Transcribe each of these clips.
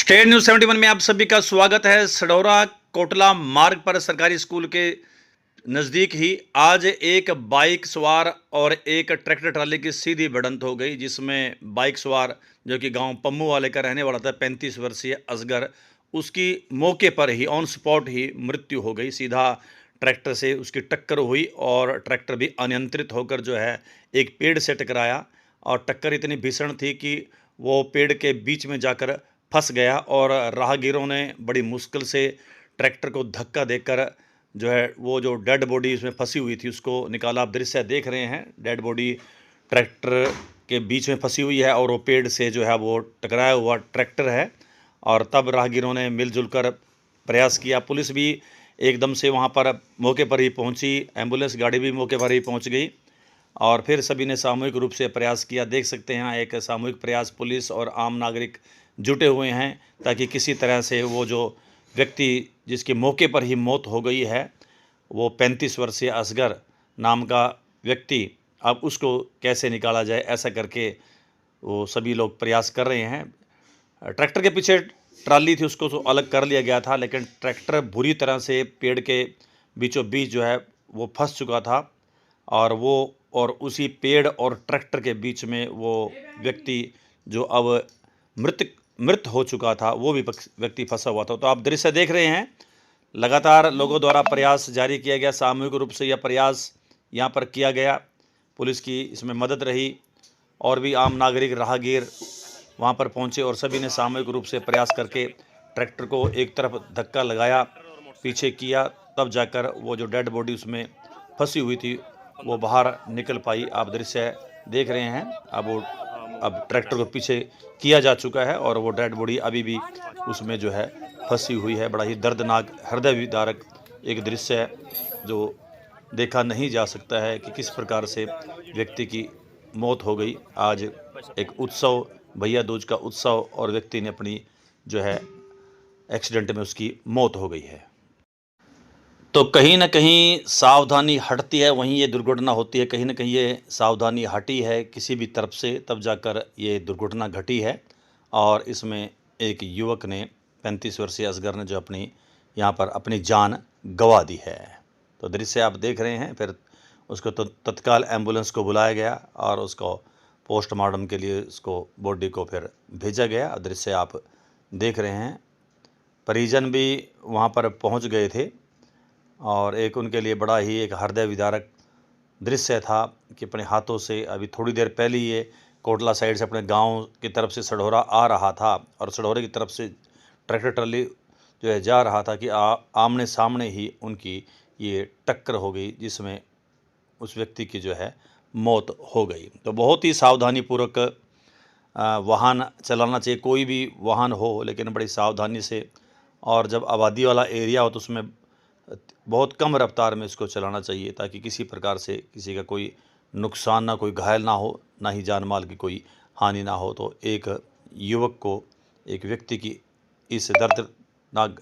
State news 71 में आप सभी का स्वागत है। सडौरा कोटला मार्ग पर सरकारी स्कूल के नज़दीक ही आज एक बाइक सवार और एक ट्रैक्टर ट्राली की सीधी भिड़ंत हो गई, जिसमें बाइक सवार जो कि गांव पम्मू वाले का रहने वाला था 35 वर्षीय असगर, उसकी मौके पर ही ऑन स्पॉट ही मृत्यु हो गई। सीधा ट्रैक्टर से उसकी टक्कर हुई और ट्रैक्टर भी अनियंत्रित होकर जो है एक पेड़ से टकराया और टक्कर इतनी भीषण थी कि वो पेड़ के बीच में जाकर फंस गया और राहगीरों ने बड़ी मुश्किल से ट्रैक्टर को धक्का देकर जो है वो जो डेड बॉडी उसमें फंसी हुई थी उसको निकाला। आप दृश्य देख रहे हैं, डेड बॉडी ट्रैक्टर के बीच में फंसी हुई है और वो पेड़ से जो है वो टकराया हुआ ट्रैक्टर है। और तब राहगीरों ने मिलजुल कर प्रयास किया। पुलिस भी एकदम से वहाँ पर मौके पर ही पहुँची, एम्बुलेंस गाड़ी भी मौके पर ही पहुँच गई और फिर सभी ने सामूहिक रूप से प्रयास किया। देख सकते हैं एक सामूहिक प्रयास, पुलिस और आम नागरिक जुटे हुए हैं ताकि किसी तरह से वो जो व्यक्ति जिसकी मौके पर ही मौत हो गई है, वो 35 वर्षीय असगर नाम का व्यक्ति, अब उसको कैसे निकाला जाए, ऐसा करके वो सभी लोग प्रयास कर रहे हैं। ट्रैक्टर के पीछे ट्राली थी, उसको तो अलग कर लिया गया था, लेकिन ट्रैक्टर बुरी तरह से पेड़ के बीचों बीच जो है वो फंस चुका था और उसी पेड़ और ट्रैक्टर के बीच में वो व्यक्ति जो अब मृत हो चुका था, वो भी व्यक्ति फंसा हुआ था। तो आप दृश्य देख रहे हैं, लगातार लोगों द्वारा प्रयास जारी किया गया, सामूहिक रूप से यह प्रयास यहाँ पर किया गया। पुलिस की इसमें मदद रही और भी आम नागरिक राहगीर वहाँ पर पहुँचे और सभी ने सामूहिक रूप से प्रयास करके ट्रैक्टर को एक तरफ धक्का लगाया, पीछे किया, तब जाकर वो जो डेड बॉडी उसमें फंसी हुई थी वो बाहर निकल पाई। आप दृश्य देख रहे हैं, अब ट्रैक्टर को पीछे किया जा चुका है और वो डेड बॉडी अभी भी उसमें जो है फंसी हुई है। बड़ा ही दर्दनाक, हृदय विदारक एक दृश्य है जो देखा नहीं जा सकता है कि किस प्रकार से व्यक्ति की मौत हो गई। आज एक उत्सव, भैया दूज का उत्सव, और व्यक्ति ने अपनी जो है एक्सीडेंट में उसकी मौत हो गई है। तो कहीं न कहीं सावधानी हटती है, वहीं ये दुर्घटना होती है। कहीं न कहीं ये सावधानी हटी है किसी भी तरफ से, तब जाकर ये दुर्घटना घटी है और इसमें एक युवक ने, 35 वर्षीय असगर ने, जो यहाँ पर अपनी जान गंवा दी है। तो दृश्य आप देख रहे हैं। फिर उसको तो तत्काल एम्बुलेंस को बुलाया गया और उसको पोस्टमार्टम के लिए उसको बॉडी को फिर भेजा गया। दृश्य आप देख रहे हैं। परिजन भी वहाँ पर पहुँच गए थे और एक उनके लिए बड़ा ही एक हृदय विदारक दृश्य था कि अपने हाथों से, अभी थोड़ी देर पहले ये कोटला साइड से अपने गांव की तरफ से सढौरा आ रहा था और सढौरे की तरफ से ट्रैक्टर ट्राली जो है जा रहा था कि आमने सामने ही उनकी ये टक्कर हो गई, जिसमें उस व्यक्ति की जो है मौत हो गई। तो बहुत ही सावधानीपूर्वक वाहन चलाना चाहिए, कोई भी वाहन हो, लेकिन बड़ी सावधानी से, और जब आबादी वाला एरिया हो तो उसमें बहुत कम रफ्तार में इसको चलाना चाहिए ताकि किसी प्रकार से किसी का कोई नुकसान ना, कोई घायल ना हो, ना ही जान माल की कोई हानि ना हो। तो एक युवक को, एक व्यक्ति की इस दर्दनाक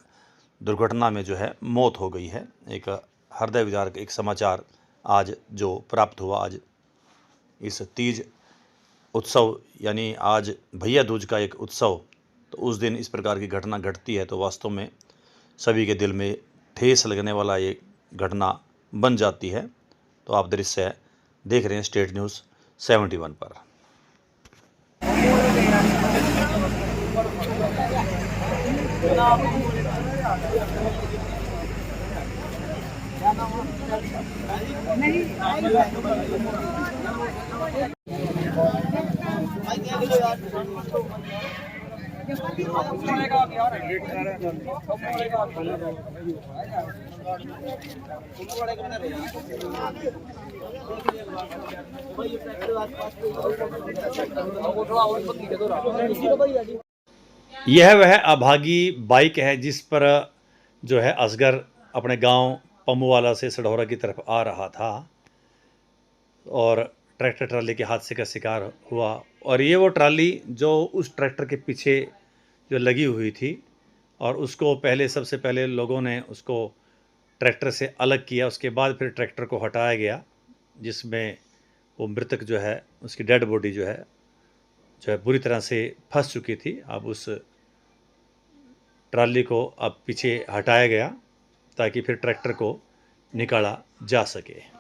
दुर्घटना में जो है मौत हो गई है। एक हृदय विदारक एक समाचार आज जो प्राप्त हुआ, आज इस तीज उत्सव यानी आज भैया दूज का एक उत्सव, तो उस दिन इस प्रकार की घटना घटती है तो वास्तव में सभी के दिल में ठेस लगने वाला ये घटना बन जाती है। तो आप दृश्य देख रहे हैं स्टेट न्यूज़ 71 पर। यह वह अभागी बाइक है जिस पर जो है असगर अपने गांव पम्मूवाला से सढौरा की तरफ आ रहा था और ट्रैक्टर ट्राली के हादसे का शिकार हुआ। और ये वो ट्राली जो उस ट्रैक्टर के पीछे जो लगी हुई थी, और उसको सबसे पहले लोगों ने उसको ट्रैक्टर से अलग किया, उसके बाद फिर ट्रैक्टर को हटाया गया, जिसमें वो मृतक जो है, उसकी डेड बॉडी जो है बुरी तरह से फंस चुकी थी। अब उस ट्राली को अब पीछे हटाया गया ताकि फिर ट्रैक्टर को निकाला जा सके।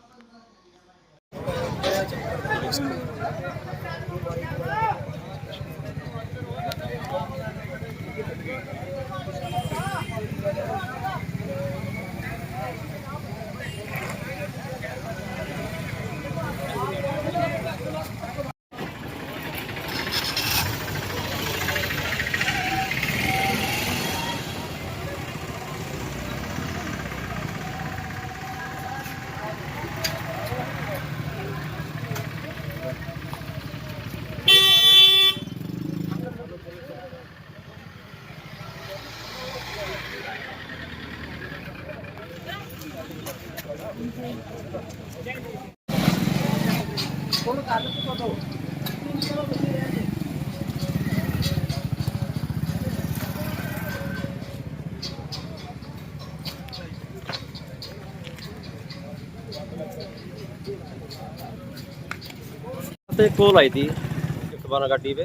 तो एक कॉल आई थी 112 गाड़ी पे,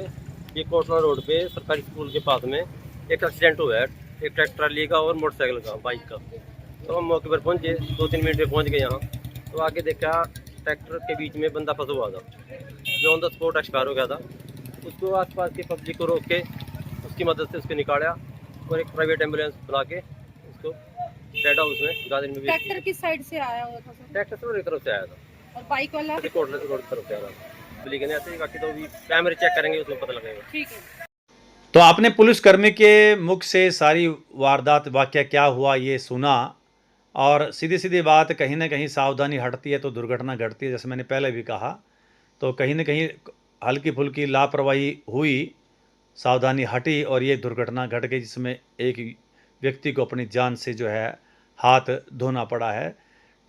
ये कोटला रोड पे सरकारी स्कूल के पास में एक एक्सीडेंट हुआ है, एक ट्रैक्टर ट्राली का और मोटरसाइकिल का, बाइक का। तो हम मौके पर पहुंचे, 2-3 मिनट में पहुंच गए यहाँ। तो आके देखा ट्रैक्टर के बीच में बंदा फंसा हुआ था, जो ऑन द स्पॉट एक्सपायर हो गया था। उसको आसपास की पब्लिक को रोक के उसकी मदद से उसको निकाला और एक प्राइवेट एम्बुलेंस बुला के उसको डेड हाउस में गाड़ी में। ट्रैक्टर किस साइड से आया हुआ था सर? ट्रैक्टर से तरफ से आया था और बाइक वाला? कोटला से रोड तरफ से आ रहा था। लेकिन ऐसे बाकी तो अभी कैमरे चेक करेंगे, उसमें पता लगेगा। ठीक है। तो आपने पुलिसकर्मी के मुख से सारी वारदात वाकया क्या हुआ ये सुना, और सीधी सीधी बात, कहीं ना कहीं सावधानी हटती है तो दुर्घटना घटती है। जैसे मैंने पहले भी कहा, तो कहीं ना कहीं हल्की फुल्की लापरवाही हुई, सावधानी हटी और ये दुर्घटना घट गई, जिसमें एक व्यक्ति को अपनी जान से जो है हाथ धोना पड़ा है।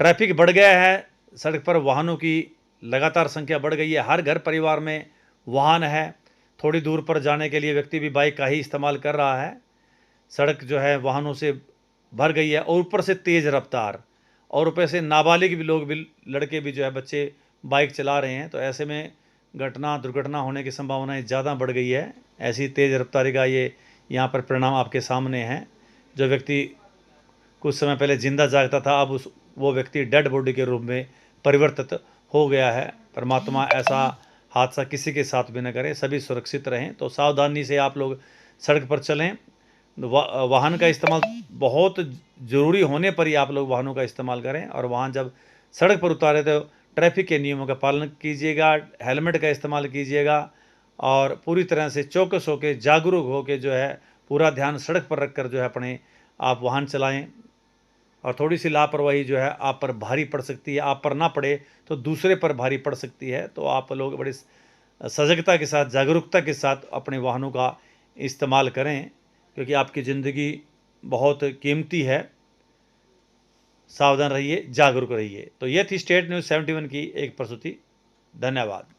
ट्रैफिक बढ़ गया है, सड़क पर वाहनों की लगातार संख्या बढ़ गई है। हर घर परिवार में वाहन है। थोड़ी दूर पर जाने के लिए व्यक्ति भी बाइक का ही इस्तेमाल कर रहा है। सड़क जो है वाहनों से भर गई है और ऊपर से तेज़ रफ्तार, और ऊपर से नाबालिग भी लोग भी, लड़के भी जो है, बच्चे बाइक चला रहे हैं। तो ऐसे में दुर्घटना होने की संभावनाएं ज़्यादा बढ़ गई है। ऐसी तेज़ रफ्तारी का ये यहाँ पर परिणाम आपके सामने है। जो व्यक्ति कुछ समय पहले जिंदा जागता था, अब वो व्यक्ति डेड बॉडी के रूप में परिवर्तित हो गया है। परमात्मा ऐसा हादसा किसी के साथ भी न करे, सभी सुरक्षित रहें। तो सावधानी से आप लोग सड़क पर चलें। वाहन का इस्तेमाल बहुत ज़रूरी होने पर ही आप लोग वाहनों का इस्तेमाल करें, और वाहन जब सड़क पर उतारे तो ट्रैफिक के नियमों का पालन कीजिएगा, हेलमेट का इस्तेमाल कीजिएगा, और पूरी तरह से चौकस होकर, जागरूक होकर जो है, पूरा ध्यान सड़क पर रखकर जो है अपने आप वाहन चलाएं। और थोड़ी सी लापरवाही जो है आप पर भारी पड़ सकती है, आप पर ना पड़े तो दूसरे पर भारी पड़ सकती है। तो आप लोग बड़ी सजगता के साथ, जागरूकता के साथ अपने वाहनों का इस्तेमाल करें, क्योंकि आपकी ज़िंदगी बहुत कीमती है। सावधान रहिए, जागरूक रहिए। तो ये थी स्टेट न्यूज़ 71 की एक प्रस्तुति। धन्यवाद।